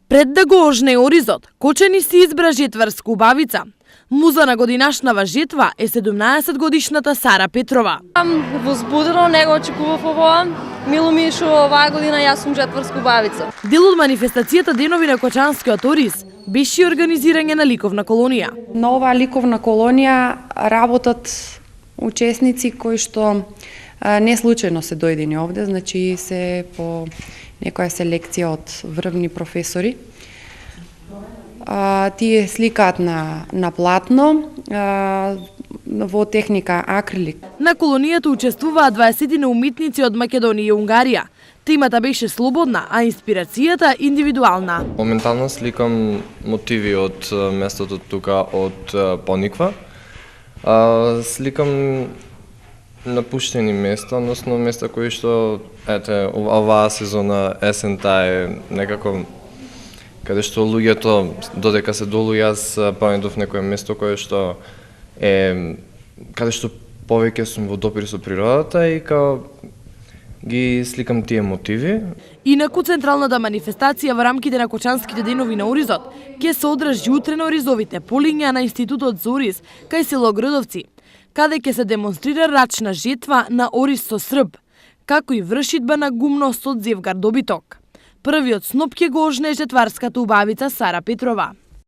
Пред да го ожне оризот, Кочани си избра жетварска убавица. Муза на годинашнава жетва е 17-годишната Сара Петрова. Возбудено, не го очекував ова. Мило ми што оваа година јас сум жетварска убавица. Дел од манифестацијата Денови на Кочанскиот ориз беше организирање на ликовна колонија. На оваа ликовна колонија работат учесници кои што не случајно се дојдени овде, значи се по некоја селекција од врвни професори. Тие сликаат на платно во техника акрилик. На колонијата учествуваат 20 уметници од Македонија и Унгарија. Темата беше слободна, а инспирацијата индивидуална. Моментално сликам мотиви од местото тука од Пониква. Сликам напуштени места, односно места кои што оваа сезона есента е некако каде што луѓето додека се долу јас паметов некое место кое што е каде што повеќе сум во допир со природата и као ги сликам тие мотиви. Инаку централната манифестација во рамките на Кочанските денови на оризот ќе се одржи утре на оризовите полиња на Институтот за ориз кај село Грдовци, каде ќе се демонстрира рачна жетва на ориз со срб, како и вршидба на гумно со зевгар добиток. Првиот сноп ќе го ожне жетварската убавица Сара Петрова.